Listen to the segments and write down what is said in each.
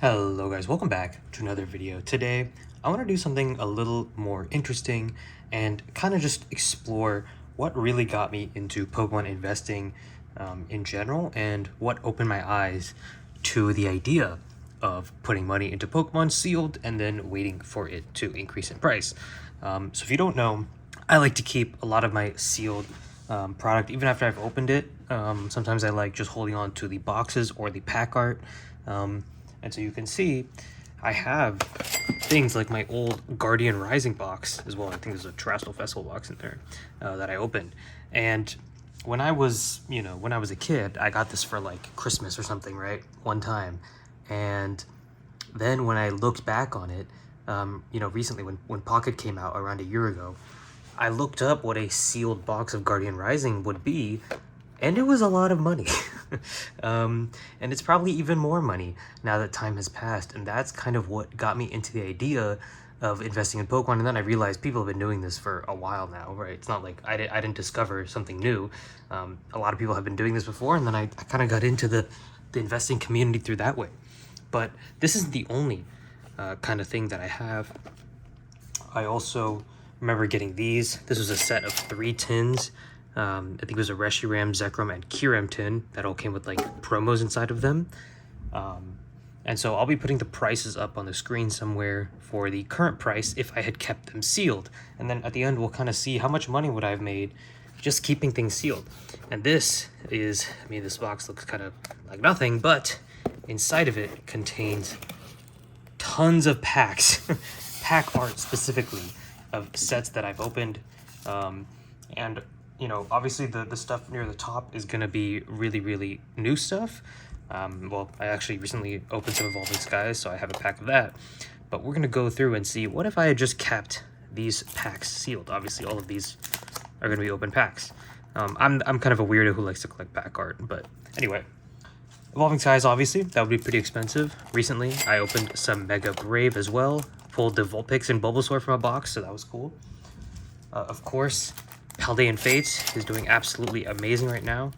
Hello guys, welcome back to another video. Today, I want to do something a little more interesting and kind of just explore what really got me into Pokemon investing in general and what opened my eyes to the idea of putting money into Pokemon sealed and then waiting for it to increase in price. So if you don't know, I like to keep a lot of my sealed product even after I've opened it. Sometimes I like just holding on to the boxes or the pack art. And so you can see I have things like my old Guardian Rising box as well. I think there's a Terrestrial Festival box in there that I opened. And when I was, when I was a kid, I got this for like Christmas or something, right? One time. And then when I looked back on it, recently when Pocket came out around a year ago, I looked up what a sealed box of Guardian Rising would be, and it was a lot of money. And it's probably even more money now that time has passed, and that's kind of what got me into the idea of investing in Pokemon. And then I realized people have been doing this for a while now, right? It's not like I didn't discover something new. A lot of people have been doing this before, and then I kind of got into the investing community through that way. But this isn't the only kind of thing that I have. I also remember getting these. This was a set of 3 tins. I think it was a Reshiram, Zekrom, and Kyurem tin that all came with like promos inside of them. And so I'll be putting the prices up on the screen somewhere for the current price if I had kept them sealed. And then at the end, we'll kind of see how much money would I have made just keeping things sealed. And this is, this box looks kind of like nothing, but inside of it contains tons of packs, pack art specifically, of sets that I've opened. And obviously the stuff near the top is going to be really, really new stuff. Well, I actually recently opened some Evolving Skies, so I have a pack of that. But we're going to go through and see, what if I had just kept these packs sealed? Obviously, all of these are going to be open packs. I'm kind of a weirdo who likes to collect pack art, but anyway. Evolving Skies, obviously, that would be pretty expensive. Recently, I opened some Mega Brave as well. Pulled the Vulpix and Bulbasaur from a box, so that was cool. Of course, Paldean Fates is doing absolutely amazing right now.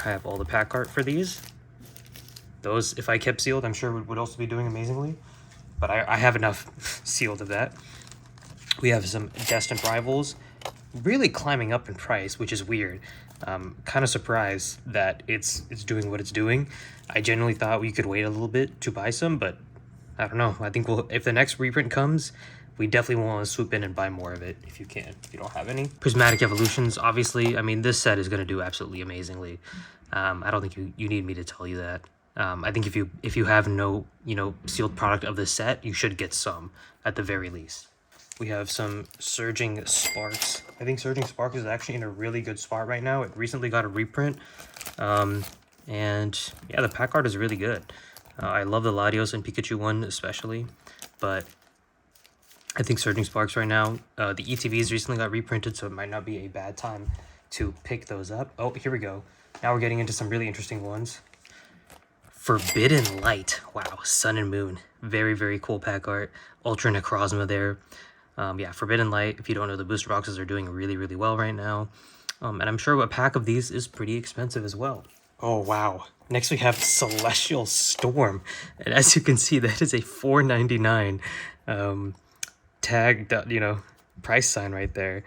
I have all the pack art for these. Those, if I kept sealed, I'm sure would also be doing amazingly. But I have enough sealed of that. We have some Destined Rivals really climbing up in price, which is weird. Kind of surprised that it's doing what it's doing. I genuinely thought we could wait a little bit to buy some, but I don't know. I think if the next reprint comes, we definitely want to swoop in and buy more of it if you can, if you don't have any. Prismatic Evolutions, obviously, this set is going to do absolutely amazingly. I don't think you need me to tell you that. I think if you have no, sealed product of the set, you should get some at the very least. We have some Surging Sparks. I think Surging Sparks is actually in a really good spot right now. It recently got a reprint. And yeah, the pack art is really good. I love the Latios and Pikachu one especially, but I think Surging Sparks right now, the ETVs recently got reprinted, so it might not be a bad time to pick those up. Oh, here we go. Now we're getting into some really interesting ones. Forbidden Light. Wow, Sun and Moon. Very, very cool pack art. Ultra Necrozma there. Yeah, Forbidden Light, if you don't know, the booster boxes are doing really, really well right now. And I'm sure a pack of these is pretty expensive as well. Oh, wow. Next we have Celestial Storm. And as you can see, that is a $4.99 tag, price sign right there.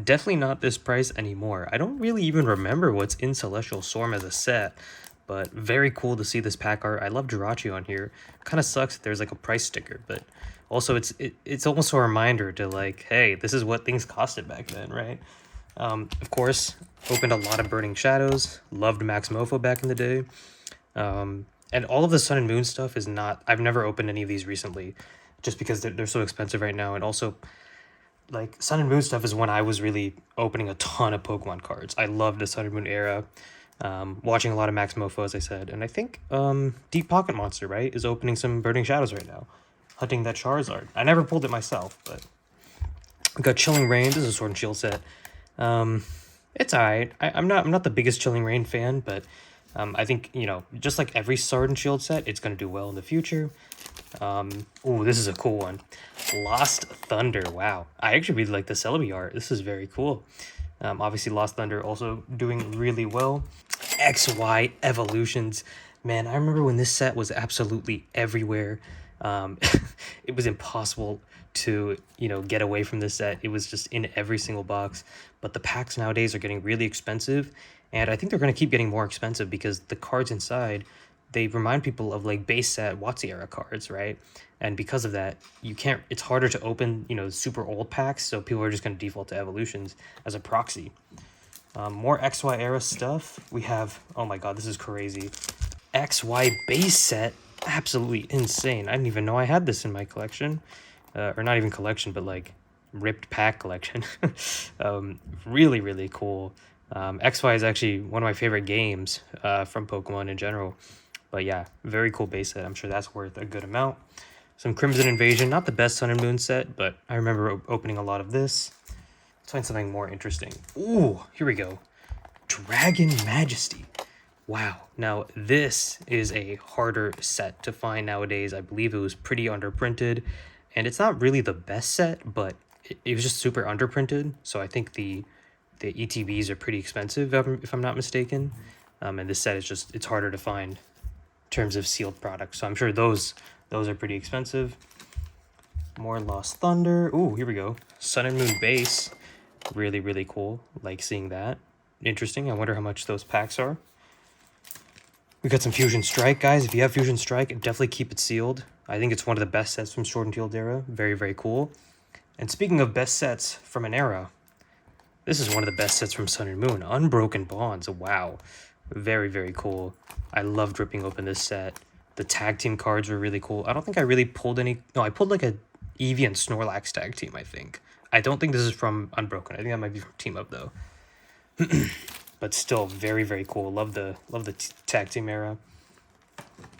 Definitely not this price anymore. I don't really even remember what's in Celestial Storm as a set, but very cool to see this pack art. I love Jirachi on here. Kind of sucks that there's like a price sticker, but also it's almost a reminder to like, hey, this is what things costed back then, right? Of course, opened a lot of Burning Shadows. Loved Maximofo back in the day. And all of the Sun and Moon stuff is not... I've never opened any of these recently, just because they're so expensive right now. And also, like, Sun and Moon stuff is when I was really opening a ton of Pokemon cards. I loved the Sun and Moon era. Watching a lot of Maximofo, as I said. And I think Deep Pocket Monster, right, is opening some Burning Shadows right now. Hunting that Charizard. I never pulled it myself, but... I got Chilling Reign. This is a Sword and Shield set. It's alright. I'm not the biggest Chilling Reign fan, but I think, just like every Sword and Shield set, it's going to do well in the future. Ooh, this is a cool one. Lost Thunder. Wow. I actually really like the Celebi art. This is very cool. Obviously, Lost Thunder also doing really well. XY Evolutions. Man, I remember when this set was absolutely everywhere. Um, it was impossible to, get away from this set. It was just in every single box. But the packs nowadays are getting really expensive, and I think they're going to keep getting more expensive because the cards inside, they remind people of like base set WotC era cards, right? And because of that, you can't. It's harder to open, super old packs, so people are just going to default to evolutions as a proxy. More XY era stuff. We have, oh my god, this is crazy. XY base set, absolutely insane. I didn't even know I had this in my collection, or not even collection, but like ripped pack collection. Really, really cool. XY is actually one of my favorite games from Pokemon in general. But yeah, very cool base set. I'm sure that's worth a good amount. Some Crimson Invasion, not the best Sun and Moon set, but I remember opening a lot of this. Let's find something more interesting. Ooh, here we go. Dragon Majesty. Wow. Now, this is a harder set to find nowadays. I believe it was pretty underprinted, and it's not really the best set, but it was just super underprinted. So I think the ETBs are pretty expensive, if I'm not mistaken. And this set is just, it's harder to find in terms of sealed products. So I'm sure those are pretty expensive. More Lost Thunder. Ooh, here we go. Sun and Moon base. Really, really cool. Like seeing that. Interesting. I wonder how much those packs are. We got some Fusion Strike, guys. If you have Fusion Strike, definitely keep it sealed. I think it's one of the best sets from Sword and Shield era. Very, very cool. And speaking of best sets from an era, this is one of the best sets from Sun and Moon. Unbroken Bonds. Wow. Very, very cool. I loved ripping open this set. The tag team cards were really cool. I don't think I really pulled any... No, I pulled like a Eevee and Snorlax tag team, I think. I don't think this is from Unbroken. I think that might be from Team Up, though. But still very, very cool. Love the tag team era.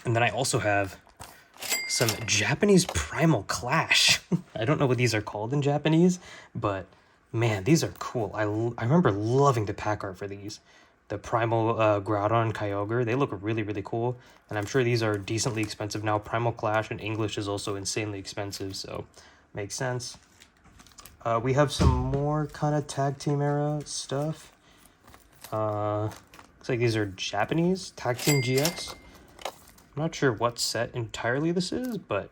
And then I also have some Japanese Primal Clash. I don't know what these are called in Japanese, but man, these are cool. I remember loving the pack art for these. The Primal Groudon and Kyogre, they look really, really cool. And I'm sure these are decently expensive now. Primal Clash in English is also insanely expensive, so makes sense. We have some more kind of tag team era stuff. Looks like these are Japanese Tag Team GX. I'm not sure what set entirely this is, but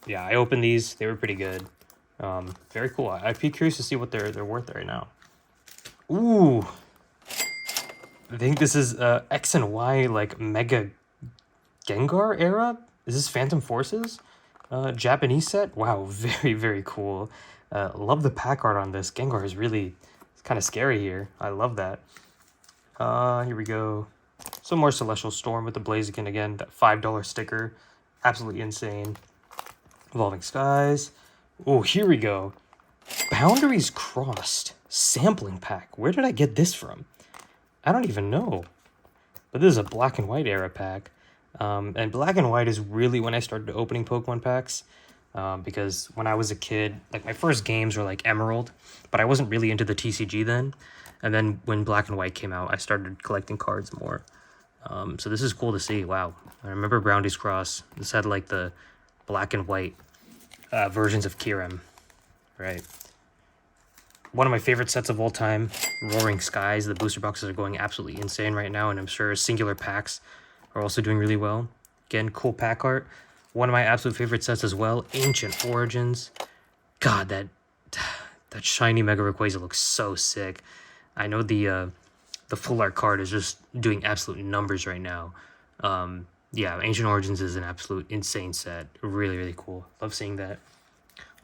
yeah, I opened these. They were pretty good. Very cool. I'd be curious to see what they're worth right now. Ooh, I think this is X and Y like Mega Gengar era. Is this Phantom Forces? Japanese set. Wow, very, very cool. Love the pack art on this. Gengar is really, it's kind of scary here. I love that. Here we go. Some more Celestial Storm with the Blaziken again. That $5 sticker. Absolutely insane. Evolving Skies. Oh, here we go. Boundaries Crossed sampling pack. Where did I get this from? I don't even know. But this is a Black and White era pack. And Black and White is really when I started opening Pokemon packs. Because when I was a kid, like my first games were like Emerald, but I wasn't really into the TCG then. And then when Black and White came out, I started collecting cards more. So this is cool to see. Wow. I remember Boundaries Cross. This had like the Black and White versions of Kyurem, right? One of my favorite sets of all time, Roaring Skies. The booster boxes are going absolutely insane right now, and I'm sure singular packs are also doing really well. Again, cool pack art. One of my absolute favorite sets as well, Ancient Origins. God, that shiny Mega Rayquaza looks so sick. I know the full art card is just doing absolute numbers right now. Yeah, Ancient Origins is an absolute insane set. Really, really cool. Love seeing that.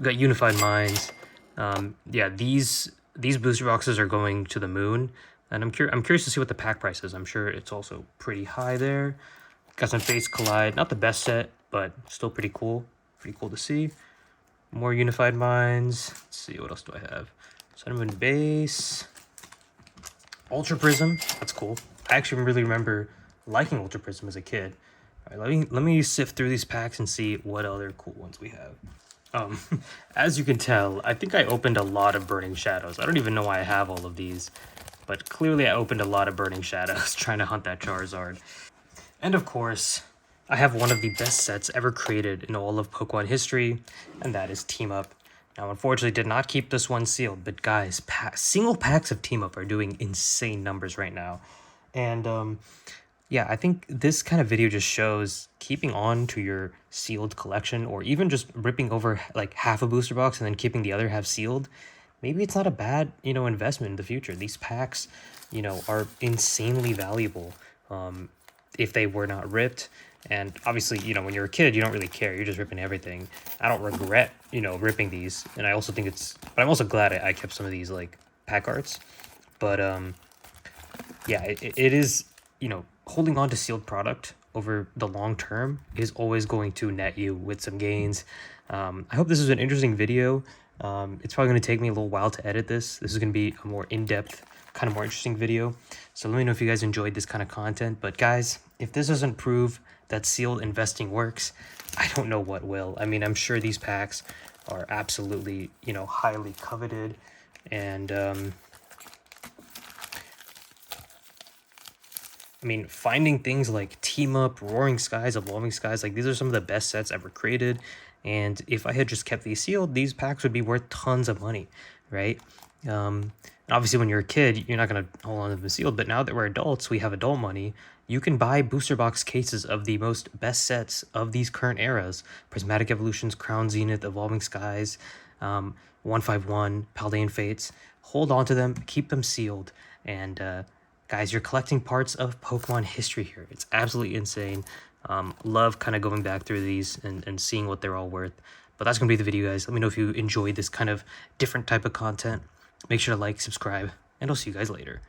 We got Unified Minds. Yeah, these booster boxes are going to the moon, and I'm curious to see what the pack price is. I'm sure it's also pretty high there. Got some Fates Collide. Not the best set, but still pretty cool. Pretty cool to see. More Unified Minds. Let's see, what else do I have? Sun and Moon base. Ultra Prism. That's cool. I actually really remember liking Ultra Prism as a kid. All right, let me sift through these packs and see what other cool ones we have. As you can tell, I think I opened a lot of Burning Shadows. I don't even know why I have all of these, but clearly I opened a lot of Burning Shadows trying to hunt that Charizard. And of course, I have one of the best sets ever created in all of Pokemon history, and that is Team Up. Now, unfortunately, did not keep this one sealed, but guys, single packs of Team Up are doing insane numbers right now. And Yeah, I think this kind of video just shows keeping on to your sealed collection, or even just ripping over like half a booster box and then keeping the other half sealed. Maybe it's not a bad, investment in the future. These packs, are insanely valuable if they were not ripped. And obviously, when you're a kid, you don't really care. You're just ripping everything. I don't regret, ripping these. And I also think but I'm also glad I kept some of these like pack arts. But yeah, it is, holding on to sealed product over the long term is always going to net you with some gains. I hope this is an interesting video. It's probably going to take me a little while to edit this. This is going to be a more in-depth, kind of more interesting video. So let me know if you guys enjoyed this kind of content. But guys, if this doesn't prove that sealed investing works, I don't know what will. I mean, I'm sure these packs are absolutely, highly coveted. And I mean, finding things like Team Up, Roaring Skies, Evolving Skies, like these are some of the best sets ever created. And if I had just kept these sealed, these packs would be worth tons of money, right? And obviously, when you're a kid, you're not going to hold on to them sealed. But now that we're adults, we have adult money. You can buy booster box cases of the most best sets of these current eras: Prismatic Evolutions, Crown Zenith, Evolving Skies, 151, Paldean Fates. Hold on to them, keep them sealed, and guys, you're collecting parts of Pokemon history here. It's absolutely insane. Love kind of going back through these and seeing what they're all worth. But that's going to be the video, guys. Let me know if you enjoyed this kind of different type of content. Make sure to like, subscribe, and I'll see you guys later.